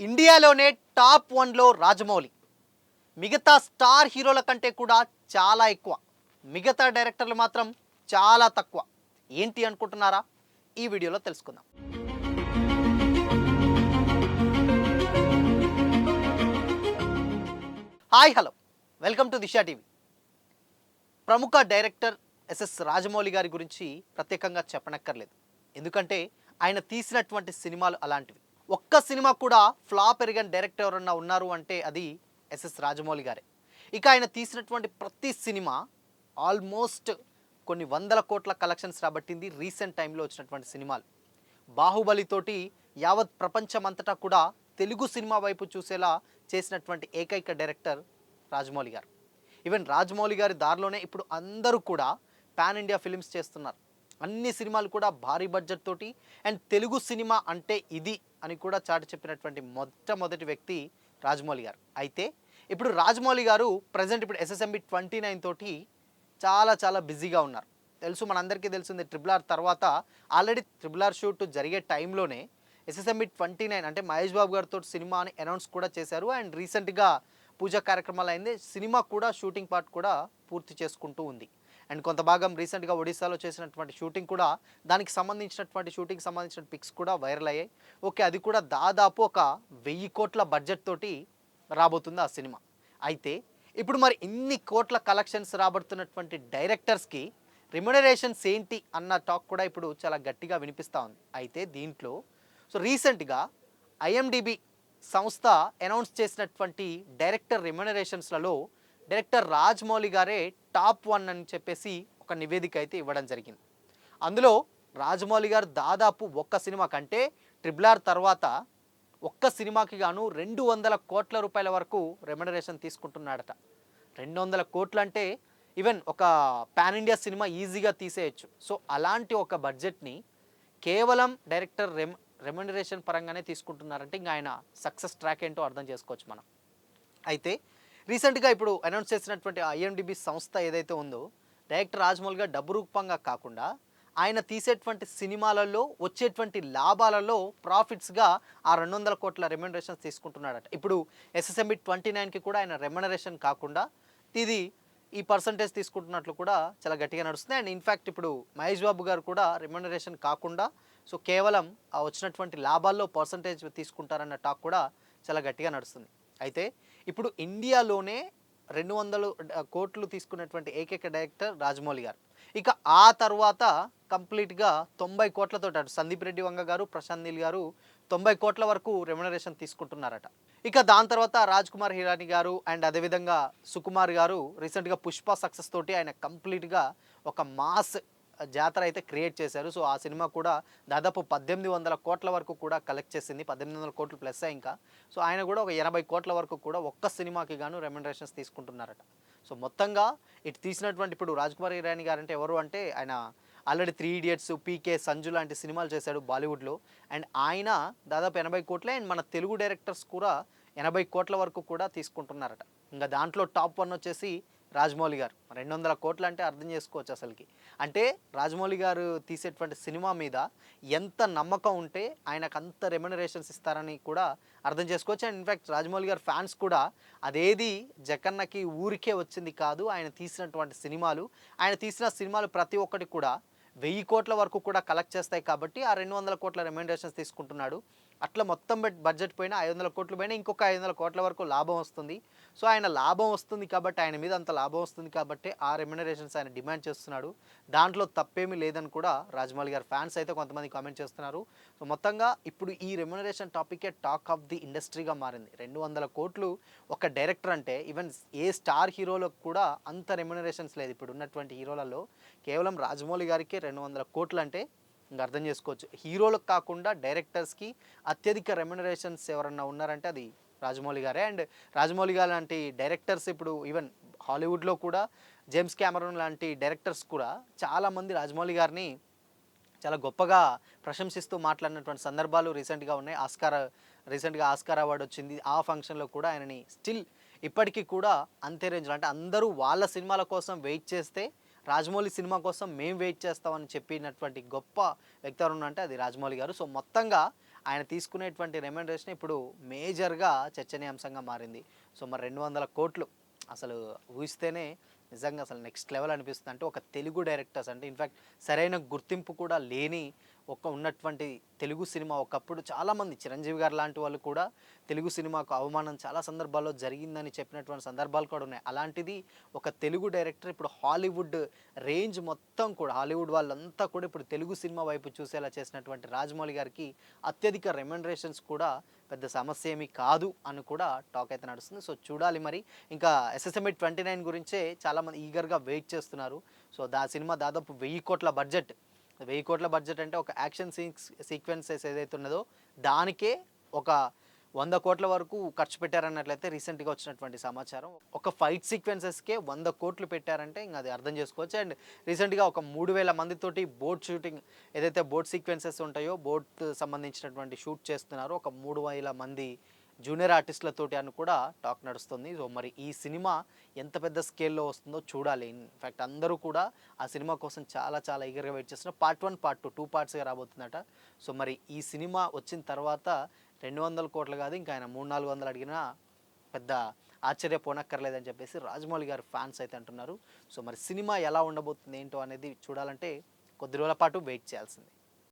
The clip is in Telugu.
ఇండియాలోనే టాప్ 1లో రాజమౌళి. మిగతా స్టార్ హీరోల కంటే కూడా చాలా ఎక్కువ. మిగతా డైరెక్టర్లు మాత్రం చాలా తక్కువ. ఏంటి అనుకుంటున్నారా? ఈ వీడియోలో తెలుసుకుందాం. Hi hello, welcome to Disha TV. ప్రముఖ డైరెక్టర్ ఎస్ఎస్ రాజమౌళి గారి గురించి ప్రత్యేకంగా చెప్పనక్కర్లేదు. ఎందుకంటే ఆయన తీసినటువంటి సినిమాలు అలాంటివి. ఒక్క సినిమా కూడా ఫ్లాప్ ఎరగని డైరెక్టర్ ఎవరన్నా ఉన్నారు అంటే అది ఎస్ఎస్ రాజమౌళి గారే. ఇక ఆయన తీసినటువంటి ప్రతి సినిమా ఆల్మోస్ట్ కొన్ని వందల కోట్ల కలెక్షన్స్ రాబట్టింది రీసెంట్ టైంలో వచ్చినటువంటి సినిమాలు. బాహుబలితోటి యావత్ ప్రపంచమంతటా కూడా తెలుగు సినిమా వైపు చూసేలా చేసినటువంటి ఏకైక డైరెక్టర్ రాజమౌళి గారు. ఈవెన్ రాజమౌళి గారి దారిలోనే ఇప్పుడు అందరూ కూడా పాన్ ఇండియా ఫిలిమ్స్ చేస్తున్నారు. అన్ని సినిమాలు కూడా భారీ బడ్జెట్ తోటి అండ్ తెలుగు సినిమా అంటే ఇది అని కూడా చాటి చెప్పినటువంటి మొట్టమొదటి వ్యక్తి రాజమౌళి గారు. అయితే ఇప్పుడు రాజమౌళి గారు ప్రజెంట్ ఇప్పుడు SSMB 29 తోటి చాలా బిజీగా ఉన్నారు. తెలుసు, మనందరికీ తెలిసింది. RRR తర్వాత ఆల్రెడీ RRR షూట్ జరిగే టైంలోనే SSMB 29 అంటే మహేష్ బాబు గారితో సినిమా అని అనౌన్స్ కూడా చేశారు. అండ్ రీసెంట్గా పూజా కార్యక్రమాలు అయింది. సినిమా కూడా షూటింగ్ పార్ట్ కూడా పూర్తి చేసుకుంటూ ఉంది. అండ్ కొంత భాగం రీసెంట్గా ఒడిశాలో చేసినటువంటి షూటింగ్ కూడా, దానికి సంబంధించినటువంటి షూటింగ్ సంబంధించిన పిక్స్ కూడా వైరల్ అయ్యాయి. ఓకే, అది కూడా దాదాపు ఒక 1000 కోట్ల బడ్జెట్ తోటి రాబోతుంది ఆ సినిమా. అయితే ఇప్పుడు మరి ఇన్ని కోట్ల కలెక్షన్స్ రాబడుతున్నటువంటి డైరెక్టర్స్కి రెమ్యునరేషన్స్ ఏంటి అన్న టాక్ కూడా ఇప్పుడు చాలా గట్టిగా వినిపిస్తూ ఉంది. అయితే దీంట్లో రీసెంట్గా IMDb సంస్థ అనౌన్స్ చేసినటువంటి డైరెక్టర్ రెమ్యునరేషన్స్లలో డైరెక్టర్ రాజమౌళి గారే టాప్ 1 అని చెప్పేసి ఒక నివేదిక అయితే ఇవ్వడం జరిగింది. అందులో రాజమౌళి గారు దాదాపు ఒక్క సినిమా కంటే RRR తర్వాత ఒక్క సినిమాకి గాను 200 కోట్ల రూపాయల వరకు రెమ్యునరేషన్ తీసుకుంటున్నాడట. 200 కోట్లు అంటే ఈవెన్ ఒక పాన్ ఇండియా సినిమా ఈజీగా తీసేయచ్చు. సో అలాంటి ఒక బడ్జెట్ని కేవలం డైరెక్టర్ రెమ్యునరేషన్ పరంగానే తీసుకుంటున్నారంటే ఇంకా ఆయన సక్సెస్ ట్రాక్ ఏంటో అర్థం చేసుకోవచ్చు మనం. అయితే రీసెంట్గా ఇప్పుడు అనౌన్స్ చేసినటువంటి IMDb సంస్థ ఏదైతే ఉందో, డైరెక్టర్ రాజమౌళి గారు డబ్బు రూపంగా కాకుండా ఆయన తీసేటువంటి సినిమాలలో వచ్చేటువంటి లాభాలలో ప్రాఫిట్స్గా ఆ 200 కోట్ల రెమ్యునరేషన్స్ తీసుకుంటున్నాడట. ఇప్పుడు SSMB 29కి కూడా ఆయన రెమ్యునరేషన్ కాకుండా ఇది ఈ పర్సంటేజ్ తీసుకుంటున్నట్లు కూడా చాలా గట్టిగా నడుస్తుంది. అండ్ ఇన్ఫ్యాక్ట్ ఇప్పుడు మహేష్ బాబు గారు కూడా రెమ్యునరేషన్ కాకుండా కేవలం ఆ వచ్చినటువంటి లాభాల్లో పర్సంటేజ్ తీసుకుంటారన్న టాక్ కూడా చాలా గట్టిగా నడుస్తుంది. అయితే ఇప్పుడు ఇండియాలోనే 200 కోట్లు తీసుకున్నటువంటి ఏకైక డైరెక్టర్ రాజమౌళి గారు. ఇక ఆ తర్వాత కంప్లీట్గా 90 కోట్లతో అటు సందీప్ రెడ్డి వంగ గారు, ప్రశాంత్ నీల్ గారు 90 కోట్ల వరకు రెమ్యునరేషన్ తీసుకుంటున్నారట. ఇక దాని తర్వాత రాజ్ కుమార్ హిరాని గారు అండ్ అదేవిధంగా సుకుమార్ గారు రీసెంట్గా పుష్ప సక్సెస్ తోటి ఆయన కంప్లీట్గా ఒక మాస్ జాతర అయితే క్రియేట్ చేశారు. సో ఆ సినిమా కూడా దాదాపు 1800 కోట్ల వరకు కూడా కలెక్ట్ చేసింది. 1800 కోట్లు ప్లస్ ఇంకా. సో ఆయన కూడా ఒక 80 కోట్ల వరకు కూడా ఒక్క సినిమాకి గాను రెమ్యునరేషన్స్ తీసుకుంటున్నారట. సో మొత్తంగా ఇటు తీసినటువంటి ఇప్పుడు రాజ్ కుమార్ హిరాని గారు అంటే ఎవరు అంటే ఆయన ఆల్రెడీ 3 ఇడియట్స్, PK, సంజు లాంటి సినిమాలు చేశాడు బాలీవుడ్లో. అండ్ ఆయన దాదాపు 80 కోట్లే. అండ్ మన తెలుగు డైరెక్టర్స్ కూడా 80 కోట్ల వరకు కూడా తీసుకుంటున్నారట. ఇంకా దాంట్లో టాప్ 1 వచ్చేసి రాజమౌళి గారు. 200 కోట్లు అంటే అర్థం చేసుకోవచ్చు అసలుకి. అంటే రాజమౌళి గారు తీసేటువంటి సినిమా మీద ఎంత నమ్మకం ఉంటే ఆయనకు అంత రెమ్యునరేషన్స్ ఇస్తారని కూడా అర్థం చేసుకోవచ్చు. అండ్ ఇన్ఫ్యాక్ట్ రాజమౌళి గారు ఫ్యాన్స్ కూడా అదేది జగన్నకి ఊరికే వచ్చింది కాదు, ఆయన తీసినటువంటి సినిమాలు, ఆయన తీసిన సినిమాలు ప్రతి ఒక్కటి కూడా 1000 కోట్ల వరకు కూడా కలెక్ట్ చేస్తాయి కాబట్టి ఆ 200 కోట్ల రెమ్యునరేషన్స్ తీసుకుంటున్నాడు. అట్లా మొత్తం బడ్జెట్ పోయినా 500 కోట్లు పోయినా ఇంకొక 500 కోట్ల వరకు లాభం వస్తుంది. సో ఆయన లాభం వస్తుంది కాబట్టి, ఆయన మీద అంత లాభం వస్తుంది కాబట్టి ఆ రెమ్యునరేషన్స్ ఆయన డిమాండ్ చేస్తున్నాడు. దాంట్లో తప్పేమీ లేదని కూడా రాజమౌళి గారి ఫ్యాన్స్ అయితే కొంతమంది కామెంట్ చేస్తున్నారు. సో మొత్తంగా ఇప్పుడు ఈ రెమ్యునరేషన్ టాపికే టాక్ ఆఫ్ ది ఇండస్ట్రీగా మారింది. 200 కోట్లు ఒక డైరెక్టర్ అంటే ఈవెన్ ఏ స్టార్ హీరోలకు కూడా అంత రెమ్యునరేషన్స్ లేదు. ఇప్పుడు ఉన్నటువంటి హీరోలలో కేవలం రాజమౌళి గారికి 200 కోట్లు అంటే ఇంకా అర్థం చేసుకోవచ్చు. హీరోలకు కాకుండా డైరెక్టర్స్కి అత్యధిక రెమ్యునరేషన్స్ ఎవరన్నా ఉన్నారంటే అది రాజమౌళి గారే. అండ్ రాజమౌళి గారు లాంటి డైరెక్టర్స్ ఇప్పుడు ఈవెన్ హాలీవుడ్లో కూడా జేమ్స్ కెమెరాన్ లాంటి డైరెక్టర్స్ కూడా చాలామంది రాజమౌళి గారిని చాలా గొప్పగా ప్రశంసిస్తూ మాట్లాడినటువంటి సందర్భాలు రీసెంట్గా ఉన్నాయి. రీసెంట్గా ఆస్కార్ అవార్డు వచ్చింది. ఆ ఫంక్షన్లో కూడా ఆయనని స్టిల్ ఇప్పటికీ కూడా అంతే రేంజ్లో, అంటే అందరూ వాళ్ళ సినిమాల కోసం వెయిట్ చేస్తే రాజమౌళి సినిమా కోసం మేము వెయిట్ చేస్తామని చెప్పినటువంటి గొప్ప వ్యక్తి ఎవరు అంటే అది రాజమౌళి గారు. సో మొత్తంగా ఆయన తీసుకునేటువంటి రెమ్యునరేషన్ ఇప్పుడు మేజర్గా చర్చనీయాంశంగా మారింది. సో మరి 200 కోట్లు అసలు ఊహిస్తేనే నిజంగా అసలు నెక్స్ట్ లెవెల్ అనిపిస్తుంది. అంటే ఒక తెలుగు డైరెక్టర్స్ అంటే ఇన్ఫ్యాక్ట్ సరైన గుర్తింపు కూడా లేని ఉన్నటువంటి తెలుగు సినిమా ఒకప్పుడు చాలామంది చిరంజీవి గారు లాంటి వాళ్ళు కూడా తెలుగు సినిమాకు అవమానం చాలా సందర్భాల్లో జరిగిందని చెప్పినటువంటి సందర్భాలు కూడా ఉన్నాయి. అలాంటిది ఒక తెలుగు డైరెక్టర్ ఇప్పుడు హాలీవుడ్ రేంజ్ మొత్తం కూడా హాలీవుడ్ వాళ్ళంతా కూడా ఇప్పుడు తెలుగు సినిమా వైపు చూసేలా చేసినటువంటి రాజమౌళి గారికి అత్యధిక రెమ్యునరేషన్స్ కూడా పెద్ద సమస్య ఏమీ కాదు అని కూడా టాక్ అయితే నడుస్తుంది. సో చూడాలి మరి. ఇంకా ఎస్ఎస్ఎంఈ 29 గురించే చాలామంది ఈగర్గా వెయిట్ చేస్తున్నారు. సో సినిమా దాదాపు 1000 కోట్ల బడ్జెట్. 1000 కోట్ల బడ్జెట్ అంటే ఒక యాక్షన్ సీక్వెన్సెస్ ఏదైతే ఉన్నదో దానికే ఒక 100 కోట్ల వరకు ఖర్చు పెట్టారన్నట్లయితే రీసెంట్గా వచ్చినటువంటి సమాచారం. ఒక ఫైట్ సీక్వెన్సెస్కే 100 కోట్లు పెట్టారంటే ఇంకా అది అర్థం చేసుకోవచ్చు. అండ్ రీసెంట్గా ఒక 3000 మందితోటి బోట్ షూటింగ్ ఏదైతే బోట్ సీక్వెన్సెస్ ఉంటాయో బోట్ సంబంధించినటువంటి షూట్ చేస్తున్నారు. ఒక 3000 మంది జూనియర్ ఆర్టిస్టులతోటి అని కూడా టాక్ నడుస్తుంది. సో మరి ఈ సినిమా ఎంత పెద్ద స్కేల్లో వస్తుందో చూడాలి. ఇన్ఫ్యాక్ట్ అందరూ కూడా ఆ సినిమా కోసం చాలా చాలా ఈగర్గా వెయిట్ చేస్తున్నారు. పార్ట్ 1 పార్ట్ 2 2 పార్ట్స్గా రాబోతుందట. సో మరి ఈ సినిమా వచ్చిన తర్వాత 200 కోట్లు కాదు ఇంకా ఆయన 300-400 అడిగినా పెద్ద ఆశ్చర్యపోనక్కర్లేదని చెప్పేసి రాజమౌళి గారు ఫ్యాన్స్ అయితే అంటున్నారు. సో మరి సినిమా ఎలా ఉండబోతుంది ఏంటో అనేది చూడాలంటే కొద్ది రోజుల పాటు వెయిట్ చేయాల్సింది.